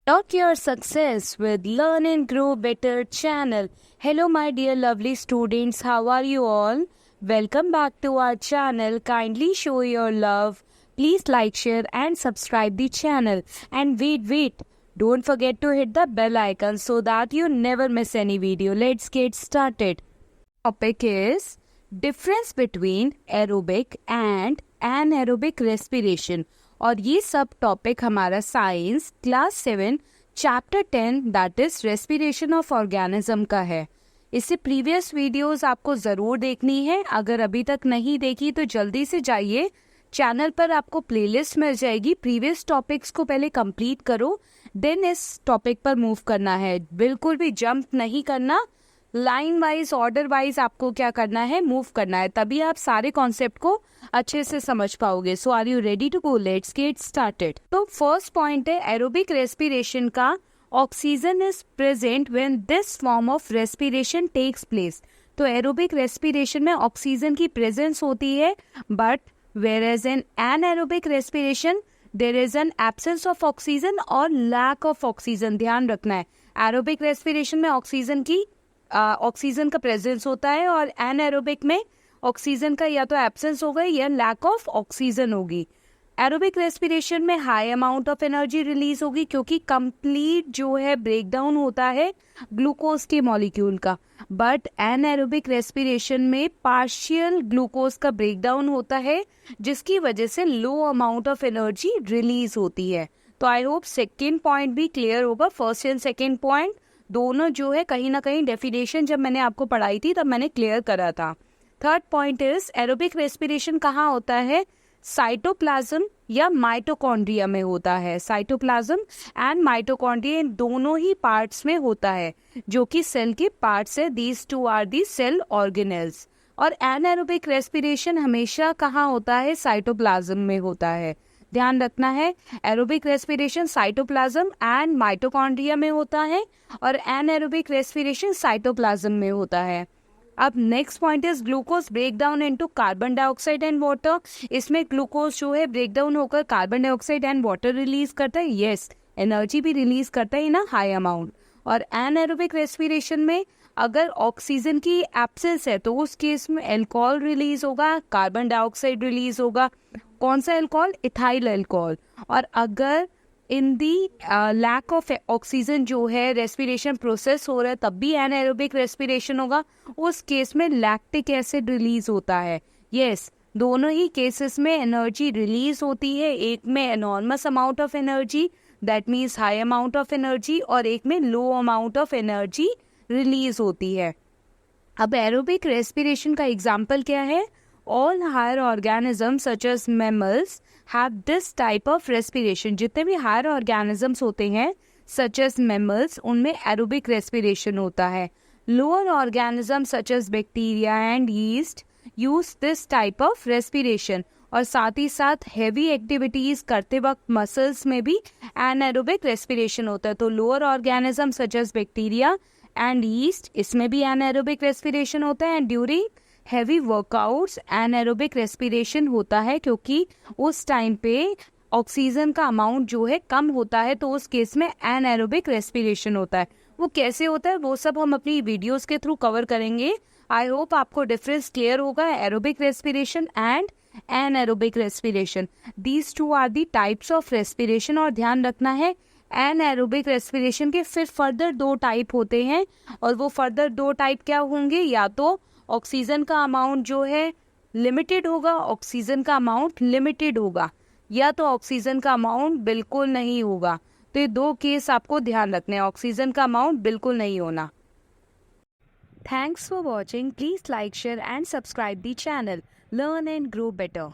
Unlock your success with Learn and Grow Better channel. Hello my dear lovely students, how are you all? Welcome back to our channel. Kindly show your love. Please like, share and subscribe the channel. And wait. Don't forget to hit the bell icon so that you never miss any video. Let's get started. Topic is difference between aerobic and anaerobic respiration. और ये सब topic हमारा science class 7 chapter 10 that is respiration of organism का है. इससे previous videos आपको ज़रूर देखनी है. अगर अभी तक नहीं देखी तो जल्दी से जाइए, चैनल पर आपको प्लेलिस्ट मिल जाएगी. प्रीवियस टॉपिक्स को पहले कंप्लीट करो, देन इस टॉपिक पर मूव करना है. बिल्कुल भी जंप नहीं करना, लाइन वाइज ऑर्डर वाइज आपको क्या करना है, मूव करना है. तभी आप सारे कॉन्सेप्ट को अच्छे से समझ पाओगे. So are you ready to go? Let's get started. तो फर्स्ट पॉइंट है एरोबिक रेस्पिरेशन का. Oxygen is present when this form of respiration takes place. तो एरोबिक रेस्पिरेशन में ऑक्सीजन की प्रेजेंस होती है, but whereas in anaerobic respiration there is an absence of oxygen और lack of oxygen. ध्यान रखना है, एरोबिक रेस्पिरेशन में ऑक्सीजन का प्रेजेंस होता है और एनाएरोबिक में ऑक्सीजन का या तो एब्सेंस होगा या लैक ऑफ ऑक्सीजन होगी. एरोबिक रेस्पिरेशन में high amount of energy release होगी क्योंकि कंप्लीट जो है ब्रेकडाउन होता है ग्लूकोज के मॉलिक्यूल का. बट एनाएरोबिक रेस्पिरेशन में पार्शियल ग्लूकोज का ब्रेकडाउन होता है जिसकी वजह से लो अमाउंट ऑफ एनर्जी रिलीज होती है. तो आई होप सेकेंड पॉइंट भी क्लियर होगा. फर्स्ट एंड सेकेंड पॉइंट दोनों जो है कहीं ना कहीं डेफिनेशन जब मैंने आपको पढ़ाई थी तब मैंने क्लियर करा था. Third point is aerobic respiration कहाँ होता है? साइटोप्लाज्म या माइटोकॉन्ड्रिया में होता है. साइटोप्लाज्म एंड माइटोकॉन्ड्रिया इन दोनों ही पार्ट्स में होता है जो कि सेल के पार्ट्स है. These two are the cell organelles. और एनाएरोबिक रेस्पिरेशन हमेशा कहाँ होता है? साइटोप्लाज्म में होता है. ध्यान रखना है, aerobic respiration cytoplasm and mitochondria में होता है और एनाएरोबिक रेस्पिरेशन साइटोप्लाज्म में होता है. अब next point is glucose break down into carbon dioxide and water. इसमें ग्लूकोज जो है ब्रेक डाउन होकर carbon dioxide and water release करता है. यस, एनर्जी भी रिलीज करता है ना हाई अमाउंट. और एनाएरोबिक रेस्पिरेशन में अगर ऑक्सीजन की एब्सेंस है तो उस केस में एल्कोहल रिलीज होगा, कार्बन डाइऑक्साइड रिलीज होगा. कौन सा एल्कोहल? Ethyl alcohol. और अगर इन दी लैक ऑफ ऑक्सीजन जो है रेस्पिरेशन प्रोसेस हो रहा है तब भी एनाएरोबिक रेस्पिरेशन होगा. उस केस में लैक्टिक एसिड रिलीज होता है. यस, दोनों ही केसेस में एनर्जी रिलीज होती है. एक में enormous amount of energy that means high amount of energy और एक में low amount of energy release होती है. अब एरोबिक रेस्पिरेशन का एग्जाम्पल क्या है? All higher organism such as mammals have this type of respiration. जितने भी हायर ऑर्गेनिजम्स होते हैं सच एज मैमल्स उनमें एरोबिक रेस्पिरेशन होता है. Lower organism such as bacteria and yeast use this type of respiration. और साथ ही साथ हैवी एक्टिविटीज करते वक्त मसल्स में भी एनाएरोबिक रेस्पिरेशन होता है. तो lower organism such as bacteria and yeast इसमें भी एनाएरोबिक रेस्पिरेशन होता है. And during heavy workouts anaerobic respiration होता है क्योंकि उस टाइम पे ऑक्सीजन का अमाउंट जो है कम होता है, तो उस केस में एनाएरोबिक रेस्पिरेशन होता है. वो कैसे होता है वो सब हम अपनी वीडियोस के थ्रू कवर करेंगे. आई होप आपको डिफरेंस क्लियर होगा aerobic respiration and anaerobic respiration. These two are the types of respiration. और ध्यान रखना है एनाएरोबिक रेस्पिरेशन के फिर फर्दर दो टाइप होते हैं और वो फर्दर दो टाइप क्या होंगे? या तो ऑक्सीजन का अमाउंट जो है लिमिटेड होगा, ऑक्सीजन का अमाउंट लिमिटेड होगा, या तो ऑक्सीजन का अमाउंट बिल्कुल नहीं होगा. तो ये दो केस आपको ध्यान रखने हैं, ऑक्सीजन का अमाउंट बिल्कुल नहीं होना. Thanks for watching. Please like, share and subscribe the channel. Learn and grow better.